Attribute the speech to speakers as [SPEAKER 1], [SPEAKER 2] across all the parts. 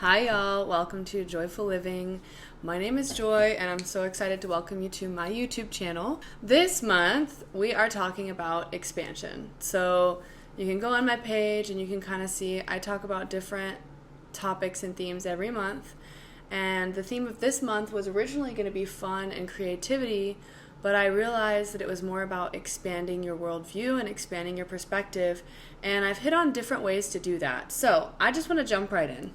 [SPEAKER 1] Hi y'all, welcome to Joyful Living. My name is Joy and I'm so excited to welcome you to my YouTube channel. This month we are talking about expansion. So you can go on my page and you can kind of see I talk about different topics and themes every month. And the theme of this month was originally going to be fun and creativity, but I realized that it was more about expanding your worldview and expanding your perspective. And I've hit on different ways to do that. So I just want to jump right in.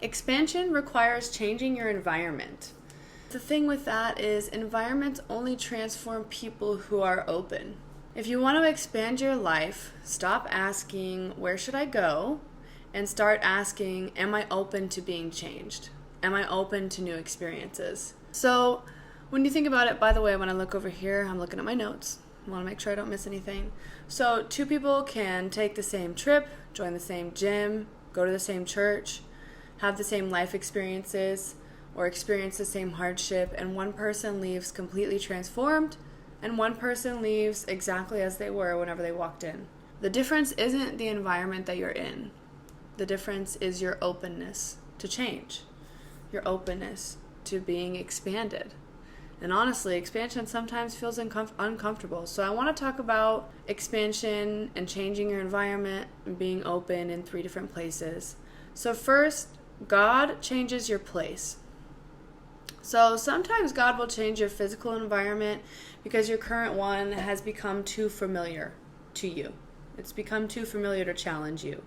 [SPEAKER 1] Expansion requires changing your environment. The thing with that is environments only transform people who are open. If you want to expand your life, stop asking, where should I go? And start asking, am I open to being changed? Am I open to new experiences? So when you think about it, by the way, when I look over here, I'm looking at my notes. I want to make sure I don't miss anything. So two people can take the same trip, join the same gym, go to the same church, have the same life experiences, or experience the same hardship, and one person leaves completely transformed, and one person leaves exactly as they were whenever they walked in. The difference isn't the environment that you're in. The difference is your openness to change, your openness to being expanded. And honestly, expansion sometimes feels uncomfortable. So I want to talk about expansion and changing your environment and being open in 3 different places. So first, God changes your place. So sometimes God will change your physical environment because your current one has become too familiar to you. It's become too familiar to challenge you.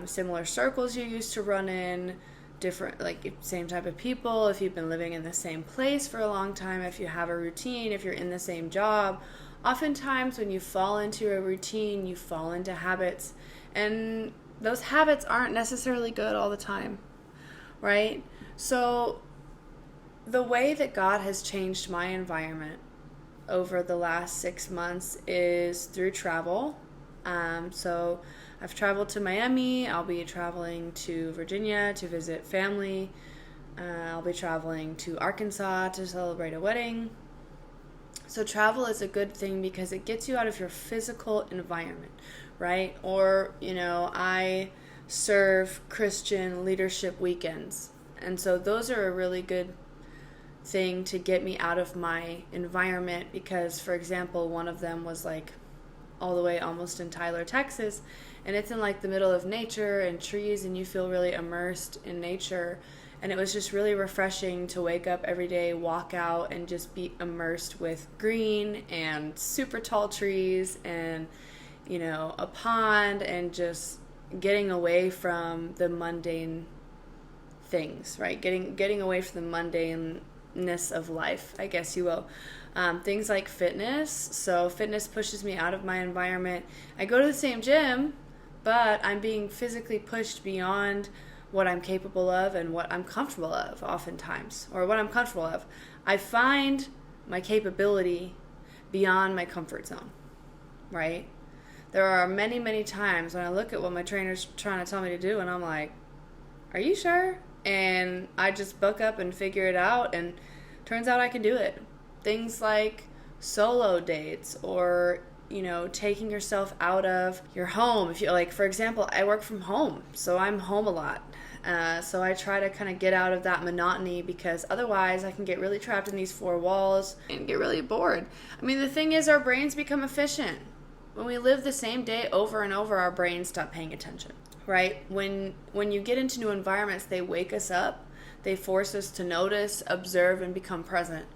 [SPEAKER 1] Similar circles you used to run in, different, like same type of people, if you've been living in the same place for a long time, if you have a routine, if you're in the same job. Oftentimes when you fall into a routine, you fall into habits, and those habits aren't necessarily good all the time, right? So the way that God has changed my environment over the last 6 months is through travel. So I've traveled to Miami. I'll be traveling to Virginia to visit family. I'll be traveling to Arkansas to celebrate a wedding. So travel is a good thing because it gets you out of your physical environment, right? Or, I serve Christian leadership weekends. And so those are a really good thing to get me out of my environment because, for example, one of them was like all the way almost in Tyler, Texas, and it's in like the middle of nature and trees, and you feel really immersed in nature. And it was just really refreshing to wake up every day, walk out, and just be immersed with green and super tall trees and, a pond, and just getting away from the mundane things, right? Getting away from the mundaneness of life, I guess you will. Things like fitness. So fitness pushes me out of my environment. I go to the same gym, but I'm being physically pushed beyond what I'm capable of and what I'm comfortable of oftentimes, or what I'm comfortable of. I find my capability beyond my comfort zone, right? There are many, many times when I look at what my trainer's trying to tell me to do and I'm like, are you sure? And I just book up and figure it out, and turns out I can do it. Things like solo dates, or taking yourself out of your home. If you like, for example, I work from home, so I'm home a lot. So I try to kind of get out of that monotony, because otherwise I can get really trapped in these 4 walls and get really bored. I mean, the thing is, our brains become efficient. When we live the same day over and over, our brains stop paying attention, right? When you get into new environments, they wake us up. They force us to notice, observe, and become present.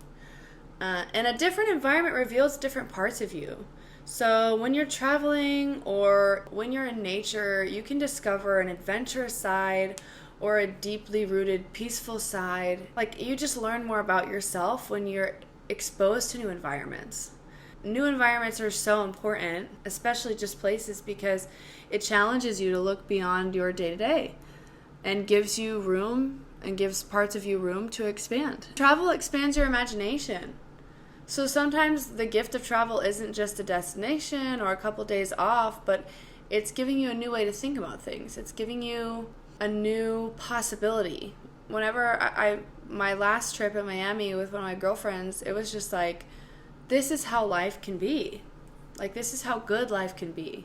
[SPEAKER 1] And a different environment reveals different parts of you. So when you're traveling or when you're in nature, you can discover an adventurous side or a deeply rooted, peaceful side. Like, you just learn more about yourself when you're exposed to new environments. New environments are so important, especially just places, because it challenges you to look beyond your day-to-day and gives you room and gives parts of you room to expand. Travel expands your imagination. So sometimes the gift of travel isn't just a destination or a couple days off, but it's giving you a new way to think about things. It's giving you a new possibility. Whenever my last trip in Miami with one of my girlfriends, it was just like, this is how life can be. Like, this is how good life can be.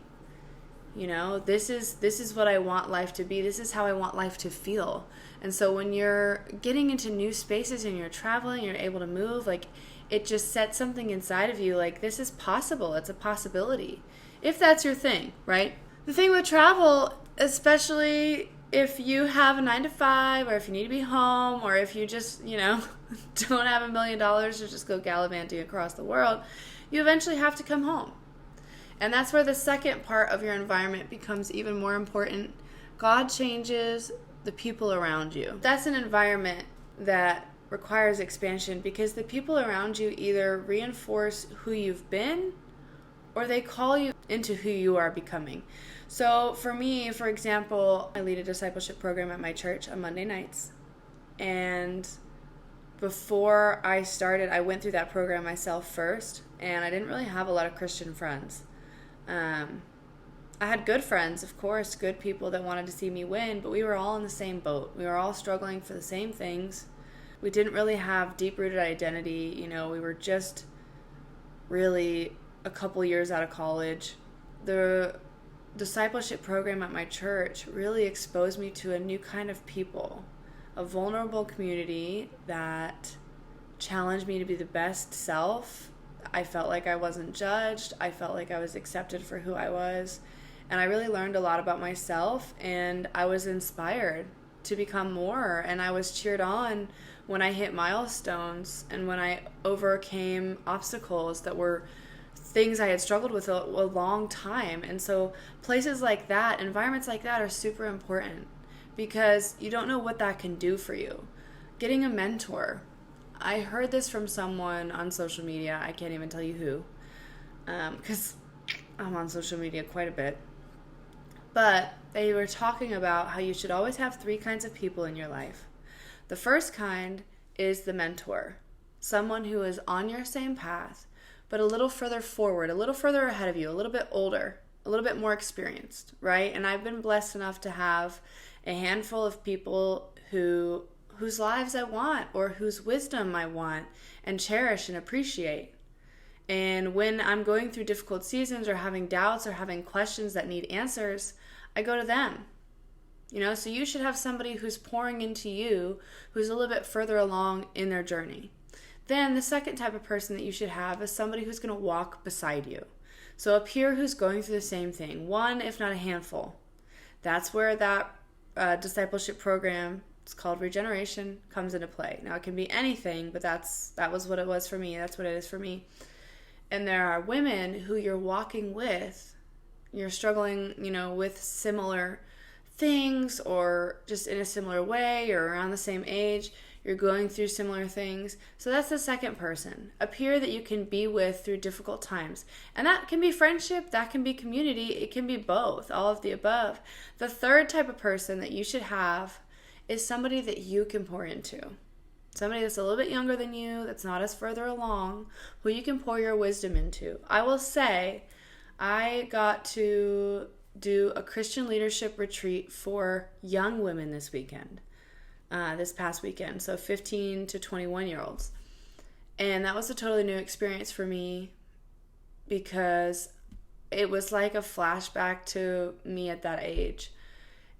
[SPEAKER 1] This is what I want life to be. This is how I want life to feel. And so when you're getting into new spaces and you're traveling, you're able to move, like, it just sets something inside of you, like, this is possible. It's a possibility. If that's your thing, right? The thing with travel, especially if you have a 9 to 5, or if you need to be home, or if you just, don't have $1 million to just go gallivanting across the world, you eventually have to come home. And that's where the second part of your environment becomes even more important. God changes the people around you. That's an environment that requires expansion, because the people around you either reinforce who you've been or they call you into who you are becoming. So for me, for example, I lead a discipleship program at my church on Monday nights. And before I started, I went through that program myself first, and I didn't really have a lot of Christian friends. I had good friends, of course, good people that wanted to see me win, but we were all in the same boat. We were all struggling for the same things. We didn't really have deep-rooted identity. We were just really a couple years out of college. The discipleship program at my church really exposed me to a new kind of people, a vulnerable community that challenged me to be the best self. I felt like I wasn't judged. I felt like I was accepted for who I was. And I really learned a lot about myself, and I was inspired to become more. And I was cheered on when I hit milestones and when I overcame obstacles that were things I had struggled with a long time. And so places like that, environments like that, are super important, because you don't know what that can do for you. Getting a mentor. I heard this from someone on social media. I can't even tell you who, because I'm on social media quite a bit. But they were talking about how you should always have 3 kinds of people in your life. The first kind is the mentor, someone who is on your same path, but a little further forward, a little further ahead of you, a little bit older, a little bit more experienced, right? And I've been blessed enough to have a handful of people whose lives I want, or whose wisdom I want and cherish and appreciate. And when I'm going through difficult seasons, or having doubts, or having questions that need answers, I go to them. So you should have somebody who's pouring into you, who's a little bit further along in their journey. Then the second type of person that you should have is somebody who's going to walk beside you. So a peer who's going through the same thing, one, if not a handful. That's where that discipleship program, it's called Regeneration, comes into play. Now, it can be anything, but that was what it was for me. That's what it is for me. And there are women who you're walking with, you're struggling, with similar things, or just in a similar way, or around the same age. You're going through similar things. So that's the second person, a peer that you can be with through difficult times. And that can be friendship, that can be community, it can be both, all of the above. The third type of person that you should have is somebody that you can pour into. Somebody that's a little bit younger than you, that's not as further along, who you can pour your wisdom into. I will say, I got to do a Christian leadership retreat for young women this past weekend, so 15 to 21-year-olds. And that was a totally new experience for me, because it was like a flashback to me at that age.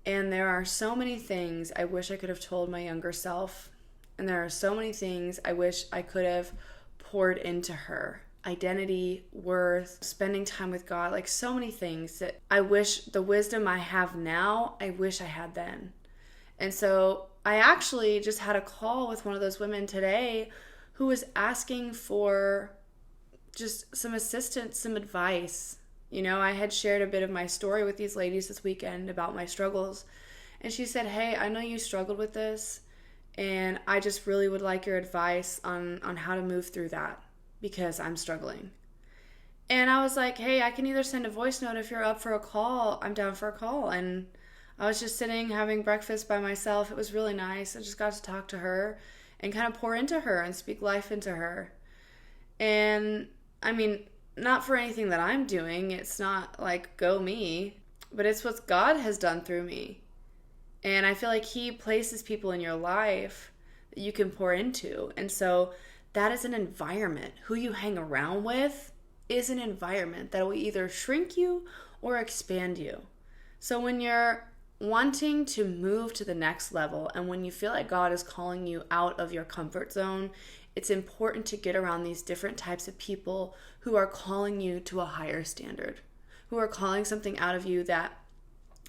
[SPEAKER 1] And there are so many things I wish I could have told my younger self. And there are so many things I wish I could have poured into her. Identity, worth, spending time with God, like so many things that I wish, the wisdom I have now, I wish I had then. And so I actually just had a call with one of those women today who was asking for just some assistance, some advice. I had shared a bit of my story with these ladies this weekend about my struggles. And she said, hey, I know you struggled with this, and I just really would like your advice on how to move through that, because I'm struggling. And I was like, hey, I can either send a voice note. If you're up for a call, I'm down for a call. And I was just sitting having breakfast by myself. It was really nice. I just got to talk to her and kind of pour into her and speak life into her. And I mean, not for anything that I'm doing. It's not like go me, but it's what God has done through me. And I feel like He places people in your life that you can pour into. And so that is an environment. Who you hang around with is an environment that will either shrink you or expand you. So when you're wanting to move to the next level and when you feel like God is calling you out of your comfort zone, it's important to get around these different types of people who are calling you to a higher standard, who are calling something out of you that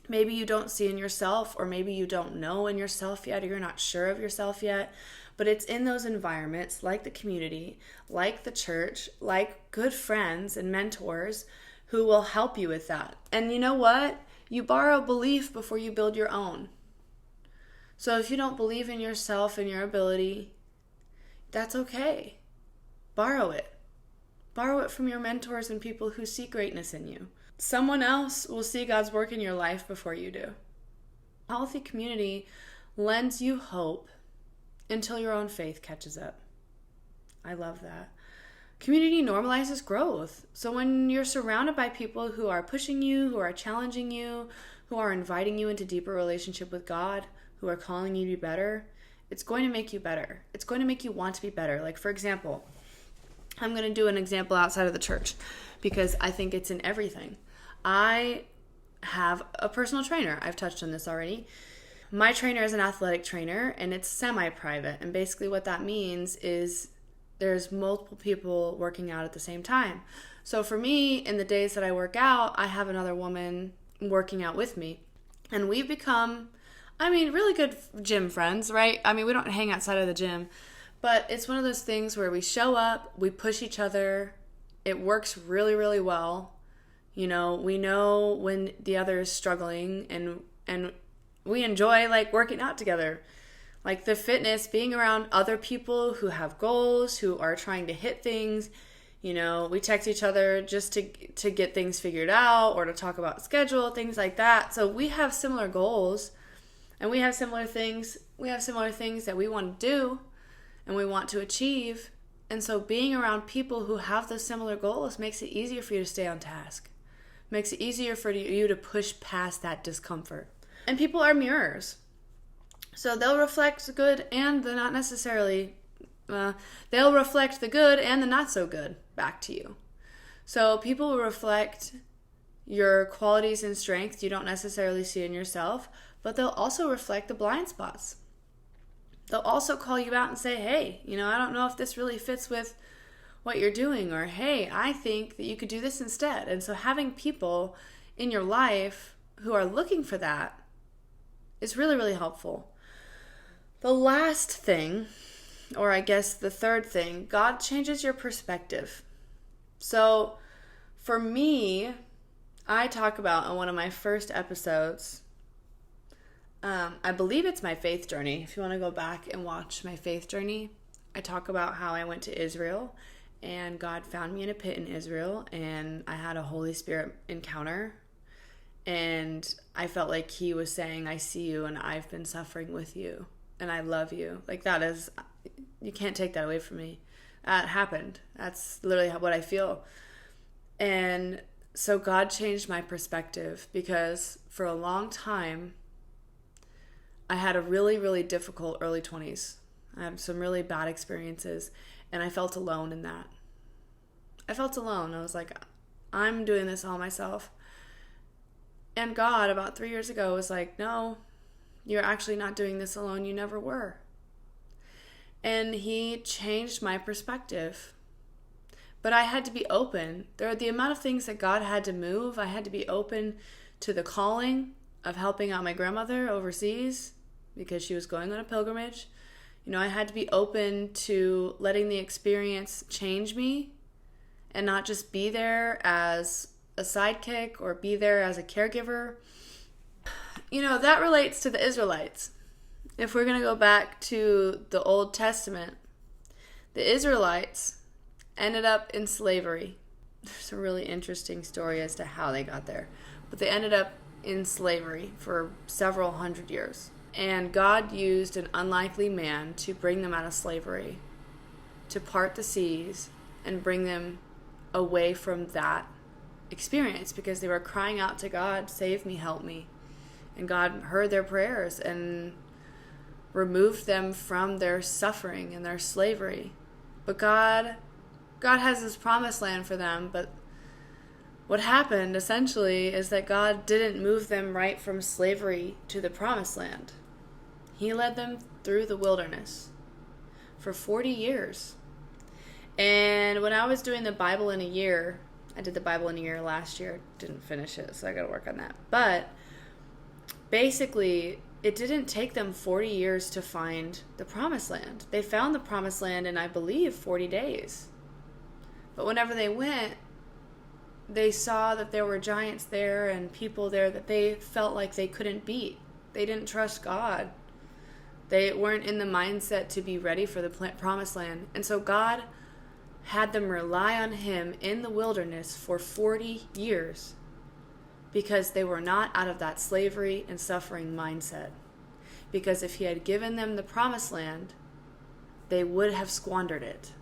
[SPEAKER 1] maybe you don't see in yourself, or maybe you don't know in yourself yet, or you're not sure of yourself yet. But it's in those environments, like the community, like the church, like good friends and mentors who will help you with that. And you know what? You borrow belief before you build your own. So if you don't believe in yourself and your ability, that's okay. Borrow it. Borrow it from your mentors and people who see greatness in you. Someone else will see God's work in your life before you do. A healthy community lends you hope until your own faith catches up. I love that. Community normalizes growth. So when you're surrounded by people who are pushing you, who are challenging you, who are inviting you into deeper relationship with God, who are calling you to be better, it's going to make you better. It's going to make you want to be better. Like, for example, I'm going to do an example outside of the church because I think it's in everything. I have a personal trainer. I've touched on this already. My trainer is an athletic trainer, and it's semi-private. And basically what that means is there's multiple people working out at the same time. So for me, in the days that I work out, I have another woman working out with me. And we've become, really good gym friends, right? We don't hang outside of the gym. But it's one of those things where we show up, we push each other. It works really, really well. We know when the other is struggling, and we enjoy working out together. Like the fitness, being around other people who have goals, who are trying to hit things. We text each other just to get things figured out or to talk about schedule, things like that. So we have similar goals and we have similar things. We have similar things that we want to do and we want to achieve. And so being around people who have those similar goals makes it easier for you to stay on task. Makes it easier for you to push past that discomfort. And people are mirrors. So they'll reflect the good and the not necessarily, they'll reflect the good and the not so good back to you. So people will reflect your qualities and strengths you don't necessarily see in yourself, but they'll also reflect the blind spots. They'll also call you out and say, hey, I don't know if this really fits with what you're doing, or hey, I think that you could do this instead. And so having people in your life who are looking for that is really, really helpful. The last thing, or I guess the third thing, God changes your perspective. So for me, I talk about on one of my first episodes, I believe it's my faith journey. If you want to go back and watch my faith journey, I talk about how I went to Israel and God found me in a pit in Israel and I had a Holy Spirit encounter. And I felt like he was saying, I see you and I've been suffering with you and I love you. That is, you can't take that away from me. That happened. That's literally what I feel. And so God changed my perspective because for a long time, I had a really, really difficult early 20s. I had some really bad experiences and I felt alone in that. I felt alone. I was like, I'm doing this all myself. And God, about 3 years ago, was like, no, you're actually not doing this alone. You never were. And he changed my perspective. But I had to be open. The amount of things that God had to move, I had to be open to the calling of helping out my grandmother overseas because she was going on a pilgrimage. I had to be open to letting the experience change me and not just be there as a sidekick or be there as a caregiver. That relates to the Israelites. If we're going to go back to the Old Testament, the Israelites ended up in slavery. There's a really interesting story as to how they got there. But they ended up in slavery for several hundred years. And God used an unlikely man to bring them out of slavery, to part the seas and bring them away from that experience because they were crying out to God, save me, help me. And God heard their prayers and removed them from their suffering and their slavery. But God has this promised land for them, but What happened essentially is that God didn't move them right from slavery to the promised land. He led them through the wilderness for 40 years. And when I was doing the Bible in a year, I did the Bible in a year last year, didn't finish it, so I got to work on that. But basically, it didn't take them 40 years to find the promised land. They found the promised land in, I believe, 40 days. But whenever they went, they saw that there were giants there and people there that they felt like they couldn't beat. They didn't trust God. They weren't in the mindset to be ready for the promised land. And so God had them rely on him in the wilderness for 40 years because they were not out of that slavery and suffering mindset. Because if he had given them the promised land, they would have squandered it.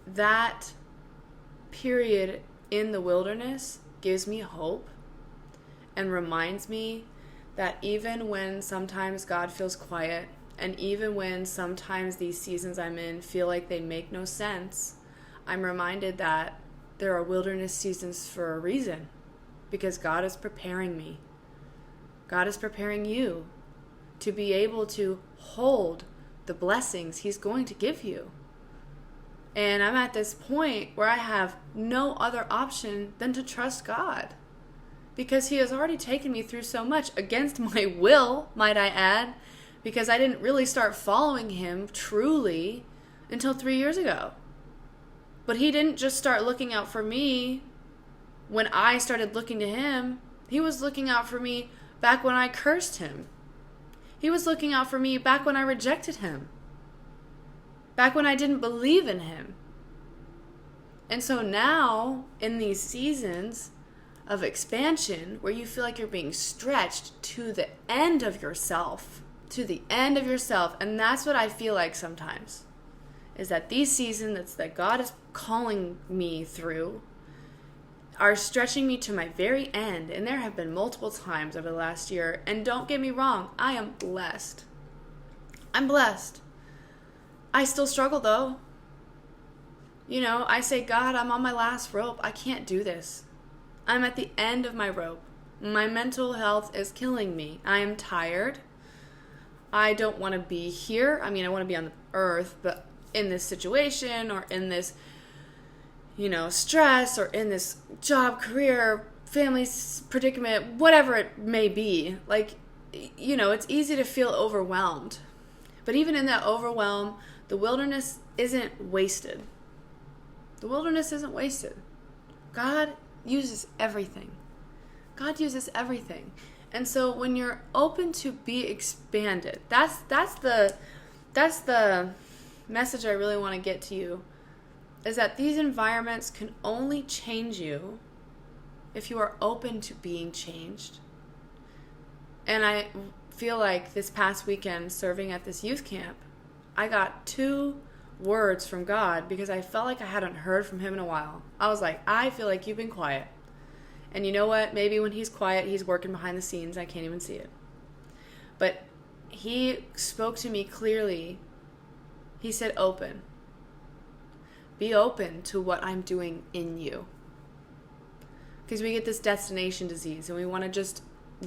[SPEAKER 1] That period in the wilderness gives me hope and reminds me that even when sometimes God feels quiet, and even when sometimes these seasons I'm in feel like they make no sense, I'm reminded that there are wilderness seasons for a reason, because God is preparing me. God is preparing you to be able to hold the blessings he's going to give you. And I'm at this point where I have no other option than to trust God, because he has already taken me through so much against my will, might I add, because I didn't really start following him truly until 3 years ago. But he didn't just start looking out for me when I started looking to him. He was looking out for me back when I cursed him. He was looking out for me back when I rejected him. Back when I didn't believe in him. And so now, in these seasons of expansion, where you feel like you're being stretched to the end of yourself, and that's what I feel like sometimes, is that these seasons that God is calling me through are stretching me to my very end. And there have been multiple times over the last year, and don't get me wrong, I am blessed. I'm blessed. I still struggle though. I say, God, I'm on my last rope. I can't do this. I'm at the end of my rope. My mental health is killing me. I am tired. I don't want to be here. I want to be on the earth, but in this situation or in this, stress or in this job, career, family predicament, whatever it may be, it's easy to feel overwhelmed. But even in that overwhelm, the wilderness isn't wasted. The wilderness isn't wasted. God uses everything. God uses everything. And so when you're open to be expanded, that's the message I really want to get to you, is that these environments can only change you if you are open to being changed. And I feel like this past weekend serving at this youth camp, I got 2 words from God because I felt like I hadn't heard from him in a while. I was like, I feel like you've been quiet. And you know what? Maybe when he's quiet, he's working behind the scenes. I can't even see it. But he spoke to me clearly. He said, open. Be open to what I'm doing in you. Because we get this destination disease and we want to just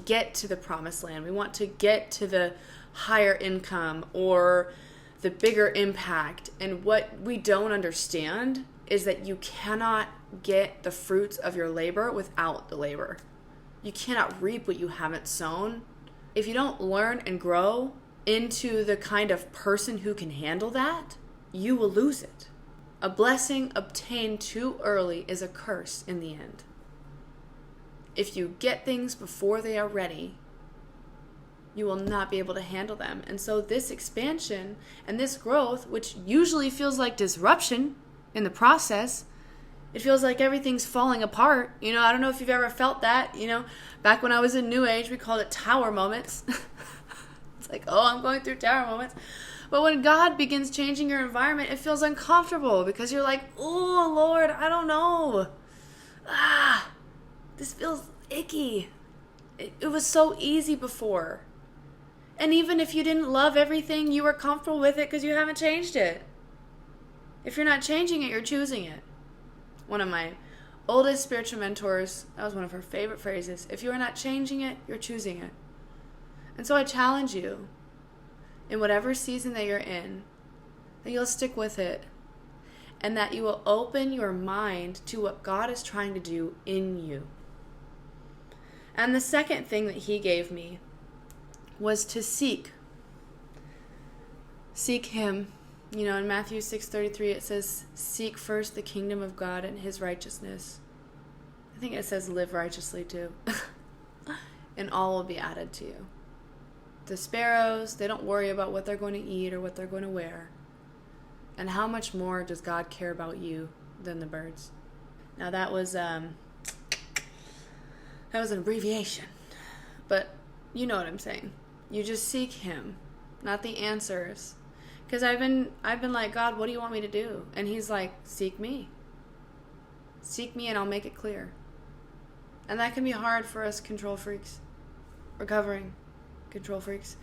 [SPEAKER 1] get to the promised land. We want to get to the higher income or the bigger impact. And what we don't understand is that you cannot get the fruits of your labor without the labor. You cannot reap what you haven't sown. If you don't learn and grow into the kind of person who can handle that, you will lose it. A blessing obtained too early is a curse in the end. If you get things before they are ready, you will not be able to handle them. And so this expansion and this growth, which usually feels like disruption in the process, it feels like everything's falling apart. I don't know if you've ever felt that. Back when I was in New Age, we called it tower moments. It's like, oh, I'm going through tower moments. But when God begins changing your environment, it feels uncomfortable because you're like, oh, Lord, I don't know. This feels icky. It was so easy before. And even if you didn't love everything, you were comfortable with it because you haven't changed it. If you're not changing it, you're choosing it. One of my oldest spiritual mentors, that was one of her favorite phrases. If you are not changing it, you're choosing it. And so I challenge you, in whatever season that you're in, that you'll stick with it, and that you will open your mind to what God is trying to do in you. And the second thing that he gave me was to seek. Seek him. You know, in Matthew 6:33 it says, seek first the kingdom of God and his righteousness. I think it says live righteously too. And all will be added to you. The sparrows, they don't worry about what they're going to eat or what they're going to wear. And how much more does God care about you than the birds? Now that was an abbreviation, but you know what I'm saying. You just seek him, not the answers. Because I've been like, God, what do you want me to do? And he's like, seek me. Seek me and I'll make it clear. And that can be hard for us control freaks, recovering control freaks.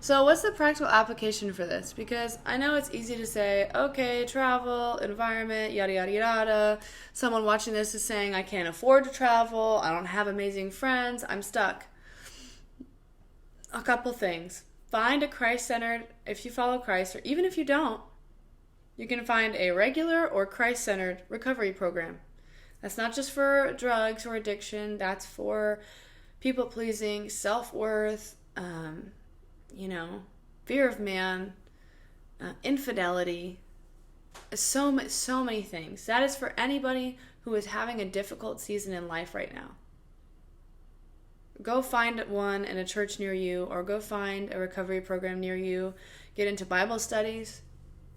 [SPEAKER 1] So what's the practical application for this? Because I know it's easy to say, okay, travel, environment, yada, yada, yada. Someone watching this is saying, I can't afford to travel. I don't have amazing friends. I'm stuck. A couple things. Find a Christ-centered, if you follow Christ, or even if you don't, you can find a regular or Christ-centered recovery program. That's not just for drugs or addiction. That's for people-pleasing, self-worth, fear of man, infidelity, so many things. That is for anybody who is having a difficult season in life right now. Go find one in a church near you, or go find a recovery program near you. Get into Bible studies.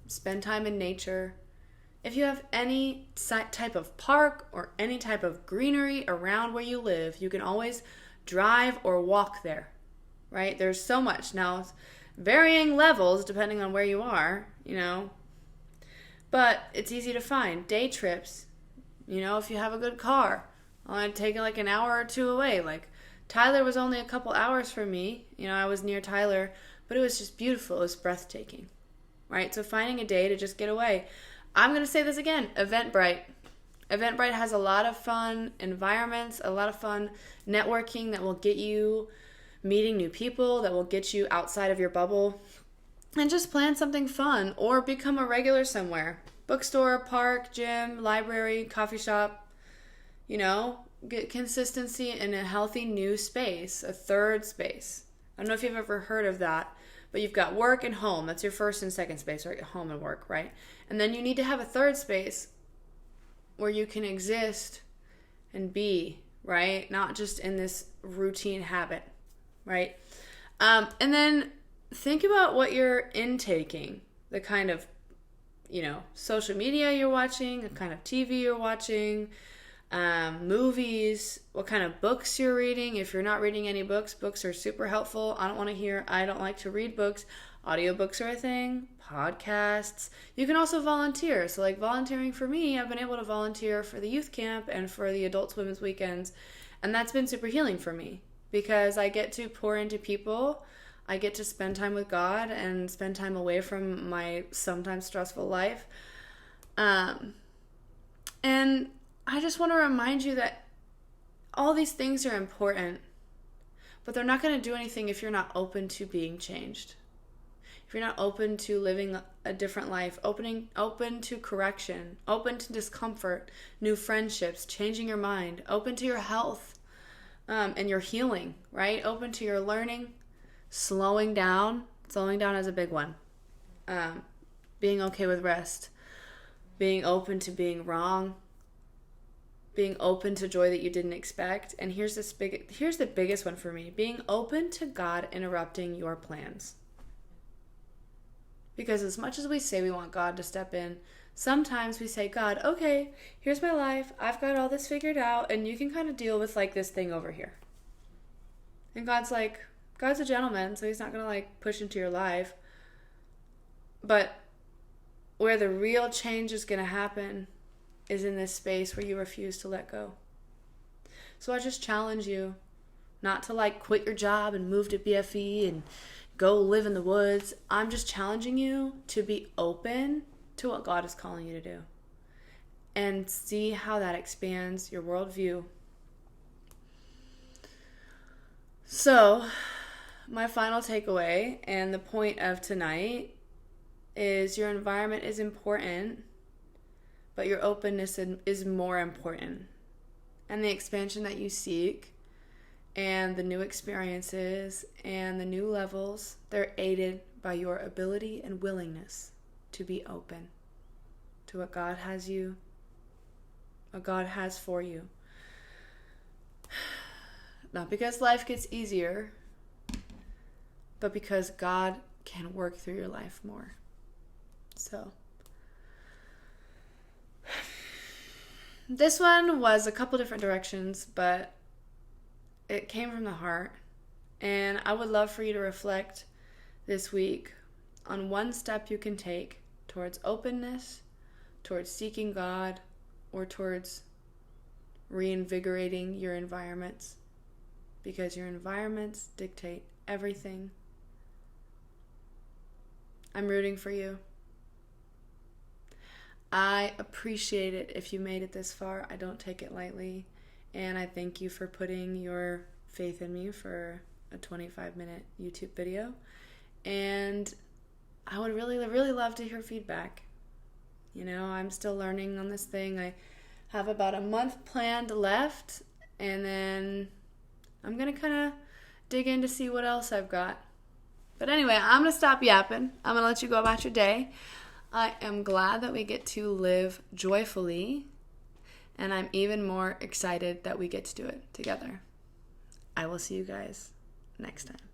[SPEAKER 1] Spend time in nature. If you have any type of park or any type of greenery around where you live, you can always drive or walk there, right? There's so much. Now, varying levels depending on where you are, but it's easy to find. Day trips, if you have a good car, only take like an hour or two away. Like Tyler was only a couple hours from me. I was near Tyler, but it was just beautiful. It was breathtaking, right? So finding a day to just get away. I'm going to say this again, Eventbrite. Eventbrite has a lot of fun environments, a lot of fun networking that will get you meeting new people, that will get you outside of your bubble, and just plan something fun or become a regular somewhere. Bookstore, park, gym, library, coffee shop, get consistency in a healthy new space, a third space. I don't know if you've ever heard of that, but you've got work and home. That's your first and second space, right? Home and work, right? And then you need to have a third space where you can exist and be, right? Not just in this routine habit, right? And then think about what you're intaking, the kind of, social media you're watching, the kind of TV you're watching, movies, what kind of books you're reading. If you're not reading any books, books are super helpful. I don't like to read books. Audiobooks are a thing. Podcasts. You can also volunteer. So like volunteering for me, I've been able to volunteer for the youth camp and for the adults women's weekends. And that's been super healing for me because I get to pour into people. I get to spend time with God and spend time away from my sometimes stressful life. And I just want to remind you that all these things are important, but they're not going to do anything if you're not open to being changed. If you're not open to living a different life, open to correction, open to discomfort, new friendships, changing your mind, open to your health and your healing, right? Open to your learning, slowing down. Slowing down is a big one. Being okay with rest, being open to being wrong, being open to joy that you didn't expect. And here's the biggest one for me, being open to God interrupting your plans. Because as much as we say we want God to step in, sometimes we say, God, okay, here's my life. I've got all this figured out, and you can kind of deal with like this thing over here. And God's a gentleman, so he's not going to like push into your life. But where the real change is going to happen is in this space where you refuse to let go. So I just challenge you not to like quit your job and move to BFE and go live in the woods. I'm just challenging you to be open to what God is calling you to do. and see how that expands your worldview. So, my final takeaway and the point of tonight is your environment is important, but your openness is more important. And the expansion that you seek and the new experiences and the new levels, they're aided by your ability and willingness to be open to what God has for you. Not because life gets easier, but because God can work through your life more. So, this one was a couple different directions, but it came from the heart. And I would love for you to reflect this week on one step you can take towards openness, towards seeking God, or towards reinvigorating your environments. Because your environments dictate everything. I'm rooting for you. I appreciate it if you made it this far. I don't take it lightly. And I thank you for putting your faith in me for a 25-minute YouTube video. And I would really, really love to hear feedback. You know, I'm still learning on this thing. I have about a month planned left. And then I'm going to kind of dig in to see what else I've got. But anyway, I'm going to stop yapping. I'm going to let you go about your day. I am glad that we get to live joyfully, and I'm even more excited that we get to do it together. I will see you guys next time.